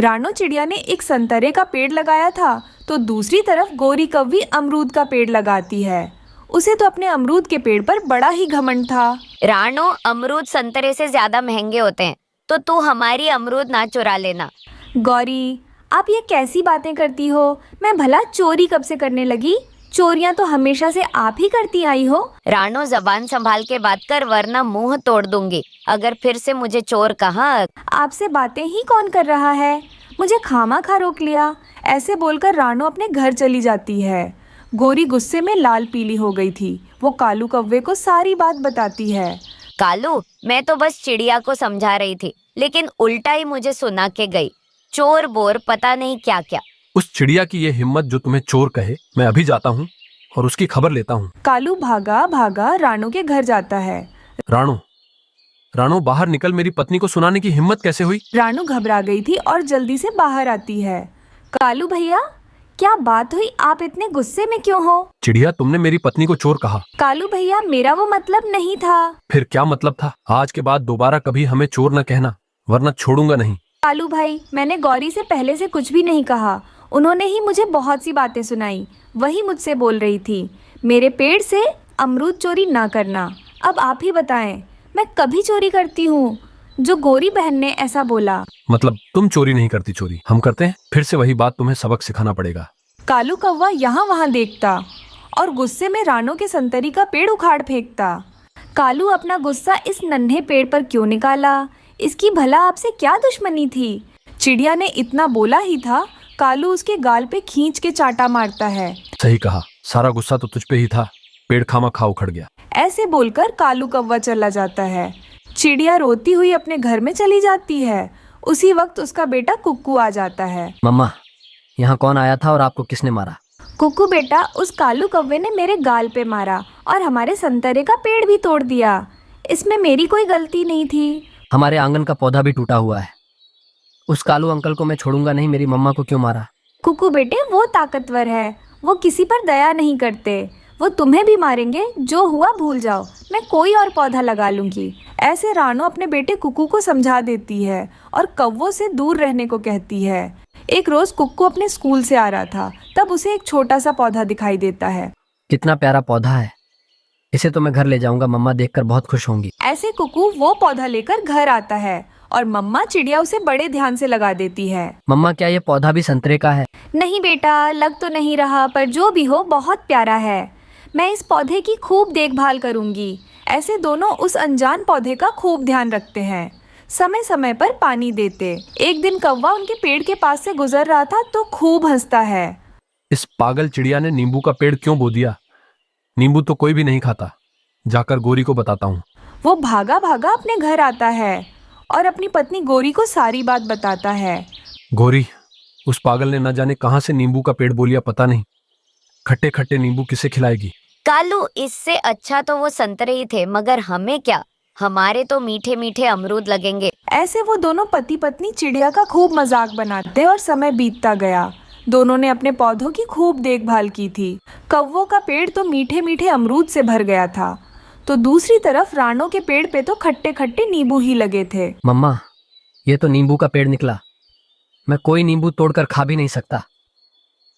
रानो चिड़िया ने एक संतरे का पेड़ लगाया था तो दूसरी तरफ गोरी कौवी अमरूद का पेड़ लगाती है। उसे तो अपने अमरूद के पेड़ पर बड़ा ही घमंड था। रानो, अमरूद संतरे से ज्यादा महंगे होते हैं, तो तू हमारी अमरूद ना चुरा लेना। गौरी, आप ये कैसी बातें करती हो? मैं भला चोरी कब से करने लगी? चोरियां तो हमेशा से आप ही करती आई हो। रानो, जबान संभाल के बात कर वरना मुंह तोड़ दूंगी अगर फिर से मुझे चोर कहा। आपसे बातें ही कौन कर रहा है? मुझे खामा-खा रोक लिया। ऐसे बोलकर रानो अपने घर चली जाती है। गोरी गुस्से में लाल पीली हो गई थी। वो कालू कौवे को सारी बात बताती है। कालू, मैं तो बस चिड़िया को समझा रही थी, लेकिन उल्टा ही मुझे सुना के गई। चोर बोर पता नहीं क्या क्या। उस चिड़िया की ये हिम्मत जो तुम्हें चोर कहे। मैं अभी जाता हूँ और उसकी खबर लेता हूँ। कालू भागा भागा रानो के घर जाता है। रानो, रानो बाहर निकल, मेरी पत्नी को सुनाने की हिम्मत कैसे हुई? रानो घबरा गई थी और जल्दी से बाहर आती है। कालू भैया, क्या बात हुई? आप इतने गुस्से में क्यों हो? चिड़िया, तुमने मेरी पत्नी को चोर कहा। कालू भैया, मेरा वो मतलब नहीं था। फिर क्या मतलब था? आज के बाद दोबारा कभी हमें चोर न कहना, वरना छोड़ूंगा नहीं। कालू भाई, मैंने गौरी से पहले से कुछ भी नहीं कहा। उन्होंने ही मुझे बहुत सी बातें सुनाई। वही मुझसे बोल रही थी मेरे पेड़ से अमरूद चोरी ना करना। अब आप ही बताएं, मैं कभी चोरी करती हूँ? जो गौरी बहन ने ऐसा बोला। मतलब तुम चोरी नहीं करती, चोरी हम करते हैं। फिर से वही बात, तुम्हें सबक सिखाना पड़ेगा। कालू कौवा यहाँ वहाँ देखता और गुस्से में रानो के संतरी का पेड़ उखाड़ फेंकता। कालू अपना गुस्सा इस नन्हे पेड़ पर क्यों निकाला? इसकी भला आपसे क्या दुश्मनी थी? चिड़िया ने इतना बोला ही था, कालू उसके गाल पे खींच के चाटा मारता है। सही कहा, सारा गुस्सा तो तुझ पे ही था। पेड़ खामा खा उखड़ गया। ऐसे बोलकर कालू कौवा चला जाता है। चिड़िया रोती हुई अपने घर में चली जाती है। उसी वक्त उसका बेटा कुक्कू आ जाता है। मम्मा, यहाँ कौन आया था और आपको किसने मारा? कुक्कू बेटा, उस कालू कौवे ने मेरे गाल पे मारा और हमारे संतरे का पेड़ भी तोड़ दिया। इसमें मेरी कोई गलती नहीं थी। हमारे आंगन का पौधा भी टूटा हुआ है। उस कालू अंकल को मैं छोड़ूंगा नहीं। मेरी मम्मा को क्यों मारा? कुक्कू बेटे, वो ताकतवर है, वो किसी पर दया नहीं करते। वो तुम्हें भी मारेंगे। जो हुआ भूल जाओ, मैं कोई और पौधा लगा लूंगी। ऐसे रानो अपने बेटे कुक्कू को समझा देती है और कौवों से दूर रहने को कहती है। एक रोज कुक्कू अपने स्कूल से आ रहा था, तब उसे एक छोटा सा पौधा दिखाई देता है। कितना प्यारा पौधा है, इसे तो मैं घर ले जाऊंगा। मम्मा देखकर बहुत खुश होंगी। ऐसे कुक्कू वो पौधा लेकर घर आता है और मम्मा चिड़िया उसे बड़े ध्यान से लगा देती है। मम्मा, क्या ये पौधा भी संतरे का है? नहीं बेटा, लग तो नहीं रहा, पर जो भी हो बहुत प्यारा है। मैं इस पौधे की खूब देखभाल करूंगी। ऐसे दोनों उस अनजान पौधे का खूब ध्यान रखते हैं, समय समय पर पानी देते। एक दिन कौवा उनके पेड़ के पास से गुजर रहा था तो खूब हंसता है। इस पागल चिड़िया ने नींबू का पेड़ क्यों बो दिया? नींबू तो कोई भी नहीं खाता। जाकर गोरी को बताता हूँ। वो भागा भागा अपने घर आता है और अपनी पत्नी गोरी को सारी बात बताता है। गोरी, उस पागल ने न जाने कहां से नींबू का पेड़ बो लिया, पता नहीं। खट्टे खट्टे नींबू किसे खिलाएगी? कालू, इससे अच्छा तो वो संतरे ही थे, मगर हमें क्या, हमारे तो मीठे मीठे अमरूद लगेंगे। ऐसे वो दोनों पति पत्नी चिड़िया का खूब मजाक बनाते और समय बीतता गया। दोनों ने अपने पौधों की खूब देखभाल की थी। कौवों का पेड़ तो मीठे मीठे अमरूद से भर गया था, तो दूसरी तरफ रानो के पेड़ पे तो खट्टे खट्टे नींबू ही लगे थे। मम्मा, ये तो नींबू का पेड़ निकला। मैं कोई नींबू तोड़कर खा भी नहीं सकता।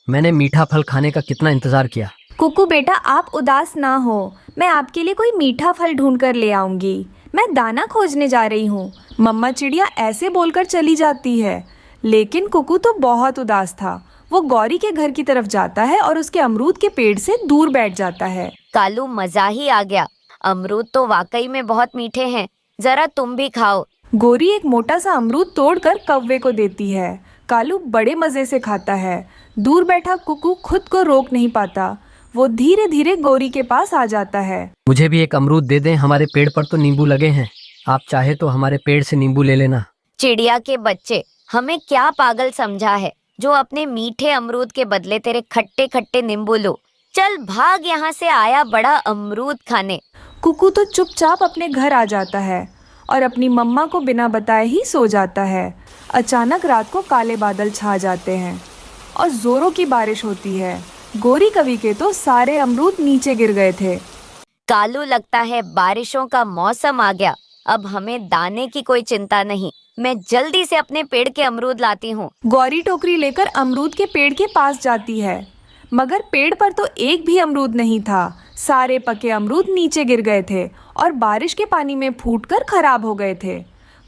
मैंने मीठा फल खाने का कितना इंतजार किया। कुक्कू बेटा, आप उदास ना हो। मैं आपके लिए कोई मीठा फल ढूंढ कर ले आऊंगी। मैं दाना खोजने जा रही हूँ। मम्मा चिड़िया ऐसे बोलकर चली जाती है, लेकिन कुक्कू तो बहुत उदास था। वो गौरी के घर की तरफ जाता है और उसके अमरूद के पेड़ से दूर बैठ जाता है। कालू, मजा ही आ गया। अमरूद तो वाकई में बहुत मीठे हैं, जरा तुम भी खाओ। गोरी एक मोटा सा अमरूद तोड़कर कौवे को देती है। कालू बड़े मजे से खाता है। दूर बैठा कुक्कू खुद को रोक नहीं पाता। वो धीरे धीरे गोरी के पास आ जाता है। मुझे भी एक अमरूद दे दें, हमारे पेड़ पर तो नींबू लगे हैं। आप चाहे तो हमारे पेड़ से नींबू ले लेना। चिड़िया के बच्चे, हमें क्या पागल समझा है जो अपने मीठे अमरूद के बदले तेरे खट्टे खट्टे नींबू लो। चल भाग यहाँ से, आया बड़ा अमरूद खाने। कुक्कू तो चुपचाप अपने घर आ जाता है और अपनी मम्मा को बिना बताए ही सो जाता है। अचानक रात को काले बादल छा जाते हैं और जोरों की बारिश होती है। गोरी कवि के तो सारे अमरूद नीचे गिर गए थे। कालू, लगता है बारिशों का मौसम आ गया। अब हमें दाने की कोई चिंता नहीं। मैं जल्दी से अपने पेड़ के अमरूद लाती हूँ। गौरी टोकरी लेकर अमरूद के पेड़ के पास जाती है, मगर पेड़ पर तो एक भी अमरूद नहीं था। सारे पके अमरूद नीचे गिर गए थे और बारिश के पानी में फूटकर खराब हो गए थे।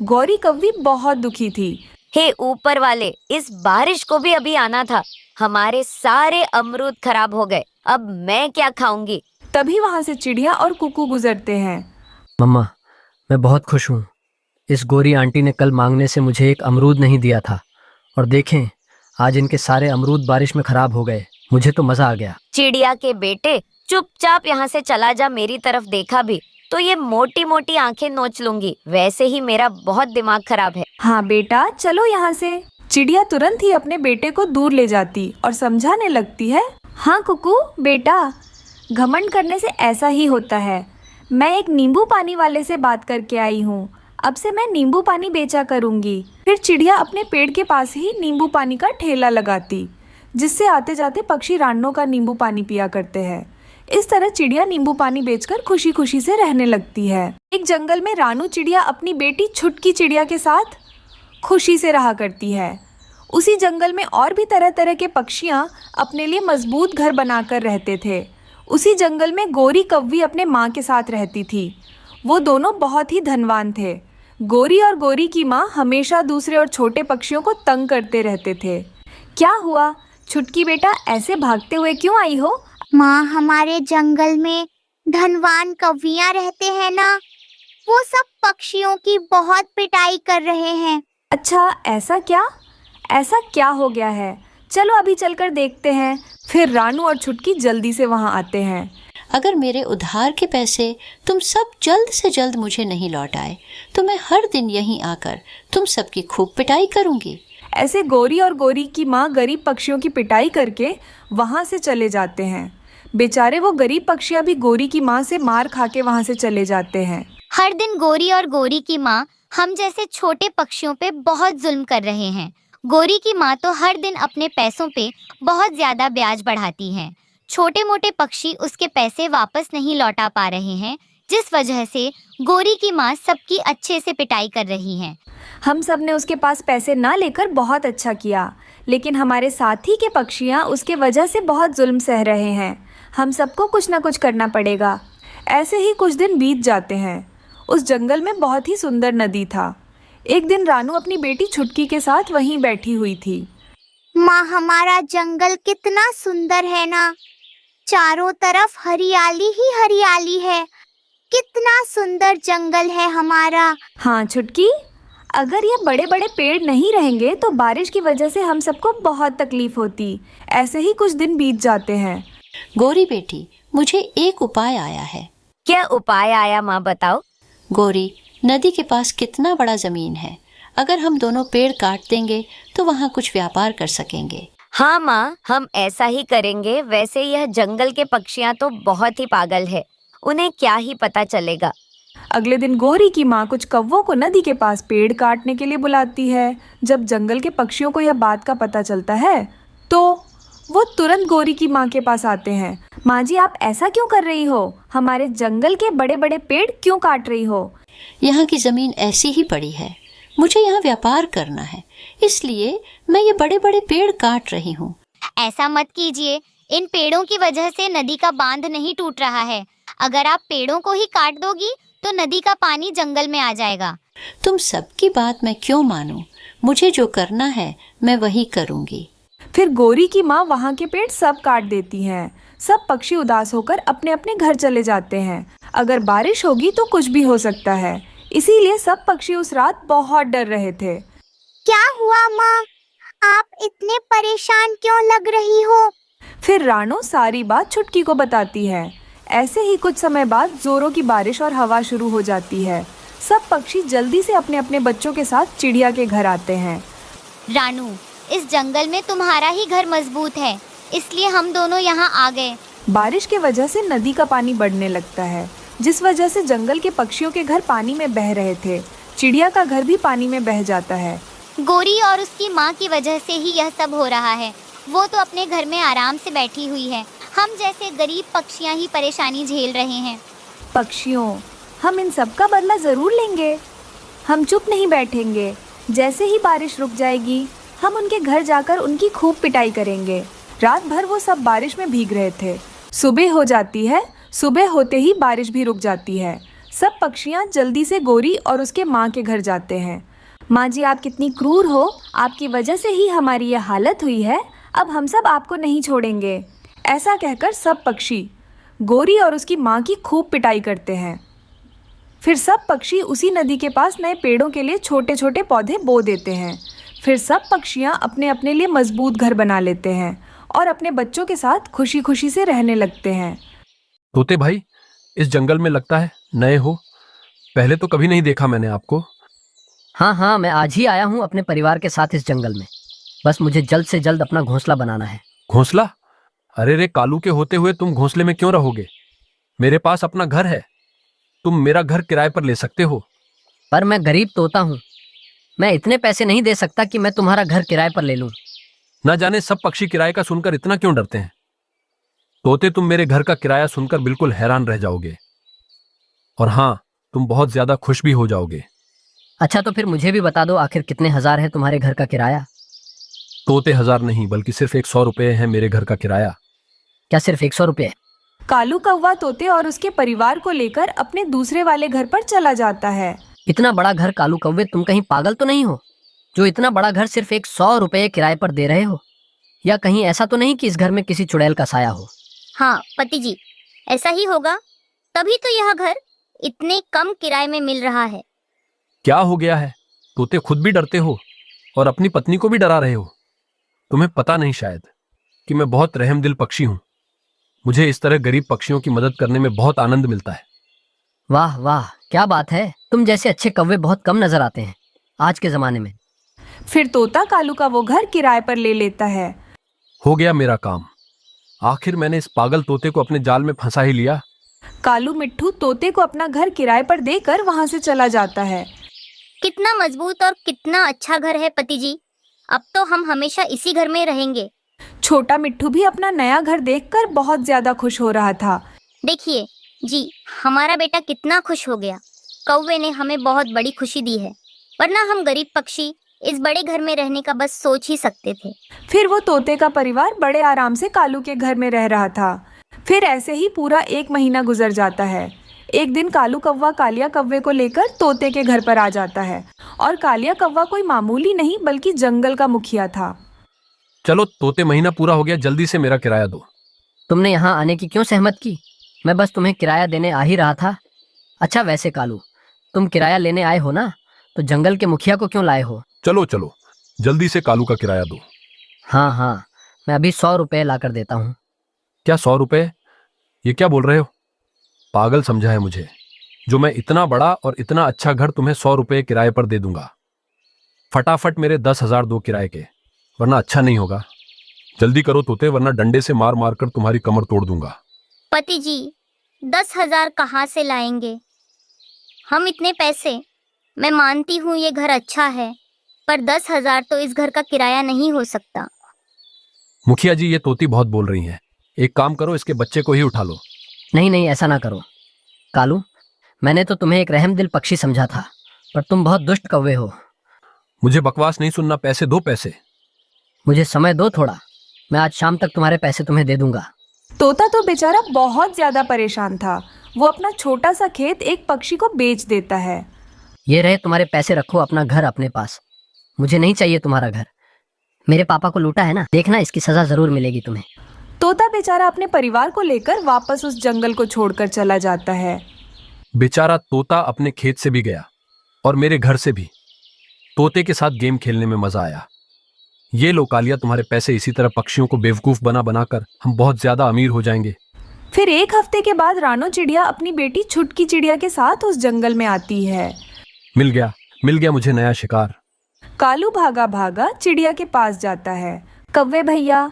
गौरी कौवी बहुत दुखी थी। हे ऊपर वाले, इस बारिश को भी अभी आना था। हमारे सारे अमरूद खराब हो गए। अब मैं क्या खाऊंगी? तभी वहां से चिड़िया और कुकू गुजरते हैं। मम्मा, मैं बहुत खुश हूँ। इस गोरी आंटी ने कल मांगने से मुझे एक अमरूद नहीं दिया था, और देखें आज इनके सारे अमरूद बारिश में खराब हो गए। मुझे तो मजा आ गया। चिड़िया के बेटे, चुपचाप यहाँ से चला जा। मेरी तरफ देखा भी तो ये मोटी मोटी आंखें नोच लूंगी। वैसे ही मेरा बहुत दिमाग खराब है। हाँ बेटा, चलो यहाँ से। चिड़िया तुरंत ही अपने बेटे को दूर ले जाती और समझाने लगती है। हाँ कुकू बेटा, घमंड करने से ऐसा ही होता है। मैं एक नींबू पानी वाले से बात करके आई हूँ। अब से मैं नींबू पानी बेचा करूँगी। फिर चिड़िया अपने पेड़ के पास ही नींबू पानी का ठेला लगाती, जिससे आते जाते पक्षी रानों का नींबू पानी पिया करते हैं। इस तरह चिड़िया नींबू पानी बेचकर खुशी खुशी से रहने लगती है। एक जंगल में रानू चिड़िया अपनी बेटी छुटकी चिड़िया के साथ खुशी से रहा करती है। उसी जंगल में और भी तरह तरह के पक्षियाँ अपने लिए मजबूत घर बनाकर रहते थे। उसी जंगल में गोरी कौवी अपने माँ के साथ रहती थी। वो दोनों बहुत ही धनवान थे। गोरी और गोरी की माँ हमेशा दूसरे और छोटे पक्षियों को तंग करते रहते थे। क्या हुआ छुटकी बेटा, ऐसे भागते हुए क्यों आई हो? माँ, हमारे जंगल में धनवान कौवियाँ रहते हैं ना, वो सब पक्षियों की बहुत पिटाई कर रहे हैं। अच्छा, ऐसा क्या हो गया है? चलो अभी चलकर देखते हैं। फिर रानू और छुटकी जल्दी से वहाँ आते हैं। अगर मेरे उधार के पैसे तुम सब जल्द से जल्द मुझे नहीं लौटाए तो मैं हर दिन यहीं आकर तुम सबकी खूब पिटाई करूंगी। ऐसे गोरी और गोरी की माँ गरीब पक्षियों की पिटाई करके वहाँ से चले जाते हैं। बेचारे वो गरीब पक्षियाँ भी गोरी की माँ से मार खा के वहाँ से चले जाते हैं। हर दिन गोरी और गोरी की माँ हम जैसे छोटे पक्षियों पे बहुत जुल्म कर रहे हैं। गोरी की माँ तो हर दिन अपने पैसों पे बहुत ज्यादा ब्याज बढ़ाती है। छोटे मोटे पक्षी उसके पैसे वापस नहीं लौटा पा रहे हैं, जिस वजह से गोरी की माँ सबकी अच्छे से पिटाई कर रही है। हम सब ने उसके पास पैसे ना लेकर बहुत अच्छा किया, लेकिन हमारे साथी के पक्षियाँ उसके वजह से बहुत जुल्म सह रहे हैं। हम सबको कुछ ना कुछ करना पड़ेगा। ऐसे ही कुछ दिन बीत जाते हैं। उस जंगल में बहुत ही सुंदर नदी था। एक दिन रानू अपनी बेटी छुटकी के साथ वहीं बैठी हुई थी। माँ, हमारा जंगल कितना सुंदर है ना, चारों तरफ हरियाली ही हरियाली है। कितना सुंदर जंगल है हमारा। हाँ छुटकी, अगर ये बड़े बड़े पेड़ नहीं रहेंगे तो बारिश की वजह से हम सबको बहुत तकलीफ होती। ऐसे ही कुछ दिन बीत जाते हैं। गोरी बेटी, मुझे एक उपाय आया है। क्या उपाय आया माँ, बताओ। गोरी, नदी के पास कितना बड़ा जमीन है। अगर हम दोनों पेड़ काट देंगे तो वहाँ कुछ व्यापार कर सकेंगे। हाँ माँ, हम ऐसा ही करेंगे। वैसे यह जंगल के पक्षियाँ तो बहुत ही पागल है, उन्हें क्या ही पता चलेगा। अगले दिन गोरी की माँ कुछ कौवों को नदी के पास पेड़ काटने के लिए बुलाती है। जब जंगल के पक्षियों को यह बात का पता चलता है तो वो तुरंत गोरी की माँ के पास आते हैं। माँ जी, आप ऐसा क्यों कर रही हो? हमारे जंगल के बड़े बड़े पेड़ क्यों काट रही हो? यहाँ की जमीन ऐसी ही पड़ी है, मुझे यहाँ व्यापार करना है, इसलिए मैं ये बड़े बड़े पेड़ काट रही हूँ। ऐसा मत कीजिए, इन पेड़ों की वजह से नदी का बांध नहीं टूट रहा है। अगर आप पेड़ों को ही काट दोगी तो नदी का पानी जंगल में आ जाएगा। तुम सबकी बात मैं क्यों मानूं? मुझे जो करना है मैं वही करूँगी। फिर गोरी की माँ वहाँ के पेड़ सब काट देती हैं। सब पक्षी उदास होकर अपने अपने घर चले जाते हैं। अगर बारिश होगी तो कुछ भी हो सकता है, इसीलिए सब पक्षी उस रात बहुत डर रहे थे। क्या हुआ माँ? आप इतने परेशान क्यों लग रही हो? फिर रानू सारी बात छुटकी को बताती है। ऐसे ही कुछ समय बाद जोरों की बारिश और हवा शुरू हो जाती है। सब पक्षी जल्दी से अपने अपने बच्चों के साथ चिड़िया के घर आते हैं। रानू, इस जंगल में तुम्हारा ही घर मजबूत है, इसलिए हम दोनों यहाँ आ गए। बारिश के वजह से नदी का पानी बढ़ने लगता है, जिस वजह से जंगल के पक्षियों के घर पानी में बह रहे थे। चिड़िया का घर भी पानी में बह जाता है। गोरी और उसकी माँ की वजह से ही यह सब हो रहा है। वो तो अपने घर में आराम से बैठी हुई है। हम जैसे गरीब पक्षियाँ ही परेशानी झेल रहे हैं। पक्षियों, हम इन सब का बदला ज़रूर लेंगे। हम चुप नहीं बैठेंगे। जैसे ही बारिश रुक जाएगी हम उनके घर जाकर उनकी खूब पिटाई करेंगे। रात भर वो सब बारिश में भीग रहे थे। सुबह हो जाती है। सुबह होते ही बारिश भी रुक जाती है। सब पक्षियाँ जल्दी से गोरी और उसके माँ के घर जाते हैं। माँ जी, आप कितनी क्रूर हो। आपकी वजह से ही हमारी ये हालत हुई है। अब हम सब आपको नहीं छोड़ेंगे। ऐसा कहकर सब पक्षी गोरी और उसकी माँ की खूब पिटाई करते हैं। फिर सब पक्षी उसी नदी के पास नए पेड़ों के लिए छोटे छोटे पौधे बो देते हैं। फिर सब पक्षियाँ अपने अपने लिए मजबूत घर बना लेते हैं और अपने बच्चों के साथ खुशी खुशी से रहने लगते हैं। तोते भाई, इस जंगल में लगता है नए हो। पहले तो कभी नहीं देखा मैंने आपको। हाँ हाँ, मैं आज ही आया हूँ अपने परिवार के साथ इस जंगल में। बस मुझे जल्द से जल्द अपना घोंसला बनाना है। घोंसला? अरे रे, कालू के होते हुए तुम घोंसले में क्यों रहोगे? मेरे पास अपना घर है। तुम मेरा घर किराए पर ले सकते हो। पर मैं गरीब तोता हूँ। मैं इतने पैसे नहीं दे सकता कि मैं तुम्हारा घर किराए पर ले लूँ। ना जाने सब पक्षी किराए का सुनकर इतना क्यों डरते हैं। तोते, तुम मेरे घर का किराया सुनकर बिल्कुल हैरान रह जाओगे। और हाँ, तुम बहुत ज्यादा खुश भी हो जाओगे। अच्छा, तो फिर मुझे भी बता दो, आखिर कितने हजार है तुम्हारे घर का किराया? तोते, 1000 नहीं बल्कि सिर्फ 100 रुपये है मेरे घर का किराया। क्या सिर्फ 100 रुपये? कालू कौवा तोते और उसके परिवार को लेकर अपने दूसरे वाले घर पर चला जाता है। इतना बड़ा घर कालू कौवे, तुम कहीं पागल तो नहीं हो जो इतना बड़ा घर सिर्फ 100 रुपये किराए पर दे रहे हो? या कहीं ऐसा तो नहीं कि इस घर में किसी चुड़ैल का साया हो? हाँ पति जी, ऐसा ही होगा, तभी तो यह घर इतने कम किराए में मिल रहा है। क्या हो गया है? तोते, खुद भी डरते हो और अपनी पत्नी को भी डरा रहे हो। तुम्हें पता नहीं शायद कि मैं बहुत रहमदिल पक्षी हूँ। मुझे इस तरह गरीब पक्षियों की मदद करने में बहुत आनंद मिलता है। वाह वाह, क्या बात है। तुम जैसे अच्छे कौवे बहुत कम नजर आते हैं आज के जमाने में। फिर तोता कालू का वो घर किराए पर ले लेता है। हो गया मेरा काम। आखिर मैंने इस पागल तोते को अपने जाल में फंसा ही लिया। कालू मिट्ठू तोते को अपना घर किराए पर देकर वहां से चला जाता है। कितना मजबूत और कितना अच्छा घर है पति जी। अब तो हम हमेशा इसी घर में रहेंगे। छोटा मिट्ठू भी अपना नया घर देखकर बहुत ज्यादा खुश हो रहा था। देखिए जी, हमारा बेटा कितना खुश हो गया। कौवे ने हमें बहुत बड़ी खुशी दी है, वरना हम गरीब पक्षी इस बड़े घर में रहने का बस सोच ही सकते थे। फिर वो तोते का परिवार बड़े आराम से कालू के घर में रह रहा था। फिर ऐसे ही पूरा 1 महीना गुजर जाता है। एक दिन कालू कौवा कालिया कौवे को लेकर तोते के घर पर आ जाता है। और कालिया कौवा कोई मामूली नहीं बल्कि जंगल का मुखिया था। चलो तोते, महीना पूरा हो गया, जल्दी से मेरा किराया दो। तुमने यहाँ आने की क्यों सहमत की? मैं बस तुम्हें किराया देने आ ही रहा था। अच्छा, वैसे कालू, तुम किराया लेने आए हो ना, तो जंगल के मुखिया को क्यों लाए हो? चलो चलो, जल्दी से कालू का किराया दो। हाँ हाँ, मैं अभी 100 रुपये ला कर देता हूँ। क्या 100 रुपये? ये क्या बोल रहे हो? पागल समझा है मुझे, जो मैं इतना बड़ा और इतना अच्छा घर तुम्हें 100 रुपये किराए पर दे दूंगा। फटाफट मेरे 10,000 दो किराए के, वरना अच्छा नहीं होगा। जल्दी करो तोते, वरना डंडे से मार मार कर तुम्हारी कमर तोड़ दूंगा। पति जी, 10,000 कहाँ से लाएंगे हम इतने पैसे? मैं मानती हूँ ये घर अच्छा है, पर 10,000 तो इस घर का किराया नहीं हो सकता। मुखिया जी, ये तोती बहुत बोल रही हैं। एक काम करो, इसके बच्चे को ही उठा लो। नहीं नहीं, ऐसा ना करो कालू। मैंने तो तुम्हें एक रहमदिल पक्षी समझा था, पर तुम बहुत दुष्ट कौवे हो। मुझे बकवास नहीं सुनना। पैसे दो, पैसे। मुझे समय दो थोड़ा, मैं आज शाम तक तुम्हारे पैसे तुम्हें दे दूंगा। तोता तो बेचारा बहुत ज्यादा परेशान था। वो अपना छोटा सा खेत एक पक्षी को बेच देता है। ये रहे तुम्हारे पैसे, रखो अपना घर अपने पास। मुझे नहीं चाहिए तुम्हारा घर। मेरे पापा को लूटा है ना, देखना इसकी सजा जरूर मिलेगी तुम्हें। तोता बेचारा अपने परिवार को लेकर वापस उस जंगल को छोड़कर चला जाता है। बेचारा तोता अपने खेत से भी गया और मेरे घर से भी। तोते के साथ गेम खेलने में मजा आया। ये लो कालिया, तुम्हारे पैसे। इसी तरह पक्षियों को बेवकूफ बना बनाकर हम बहुत ज्यादा अमीर हो जाएंगे। फिर 1 हफ्ते के बाद रानो चिड़िया अपनी बेटी छुटकी चिड़िया के साथ उस जंगल में आती है। मिल गया मुझे नया शिकार। कालू भागा भागा चिड़िया के पास जाता है। कौवे भैया,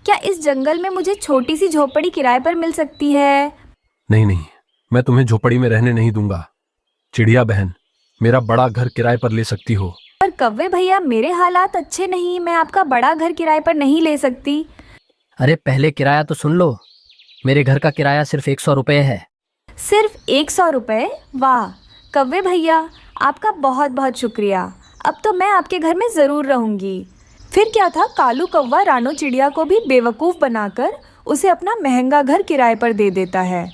क्या इस जंगल में मुझे छोटी सी झोपड़ी किराए पर मिल सकती है? नहीं, मैं तुम्हें झोपड़ी में रहने नहीं दूंगा। चिड़िया बहन, मेरा बड़ा घर किराए पर ले सकती हो। पर कौवे भैया, मेरे हालात अच्छे नहीं, मैं आपका बड़ा घर किराए पर नहीं ले सकती। अरे पहले किराया तो सुन लो। मेरे घर का किराया सिर्फ 100 रुपये है। सिर्फ 100 रुपये? वाह कौवे भैया, आपका बहुत बहुत शुक्रिया। अब तो मैं आपके घर में ज़रूर रहूँगी। फिर क्या था, कालू कौवा रानो चिड़िया को भी बेवकूफ़ बनाकर उसे अपना महंगा घर किराए पर दे देता है।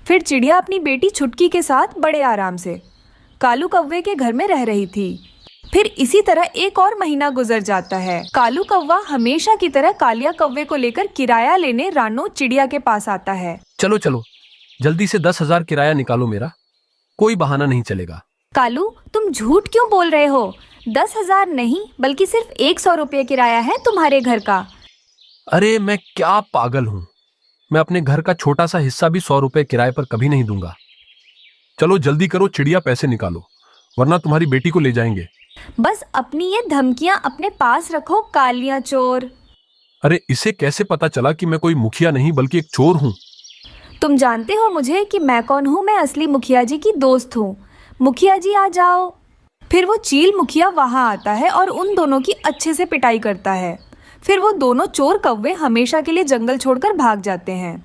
फिर चिड़िया अपनी बेटी छुटकी के साथ बड़े आराम से कालू कौवे के घर में रह रही थी। फिर इसी तरह एक और महीना गुजर जाता है। कालू कौवा हमेशा की तरह कालिया कौवे को लेकर किराया लेने रानो चिड़िया के पास आता है। चलो चलो, जल्दी से 10,000 किराया निकालो मेरा, कोई बहाना नहीं चलेगा। कालू, तुम झूठ क्यों बोल रहे हो? 10,000 नहीं बल्कि सिर्फ 100 रुपये किराया है तुम्हारे घर का। अरे मैं क्या पागल हूँ, मैं अपने घर का छोटा सा हिस्सा भी 100 रुपये किराए पर कभी नहीं दूंगा। चलो जल्दी करो चिड़िया, पैसे निकालो वरना तुम्हारी बेटी को ले जाएंगे। बस अपनी ये धमकियां अपने पास रखो कालिया चोर। अरे इसे कैसे पता चला कि मैं कोई मुखिया नहीं बल्कि एक चोर हूँ? तुम जानते हो मुझे कि मैं कौन हूँ? मैं असली मुखिया जी की दोस्त हूँ। मुखिया जी आ जाओ। फिर वो चील मुखिया वहाँ आता है और उन दोनों की अच्छे से पिटाई करता है। फिर वो दोनों चोर कौवे हमेशा के लिए जंगल छोड़कर भाग जाते हैं।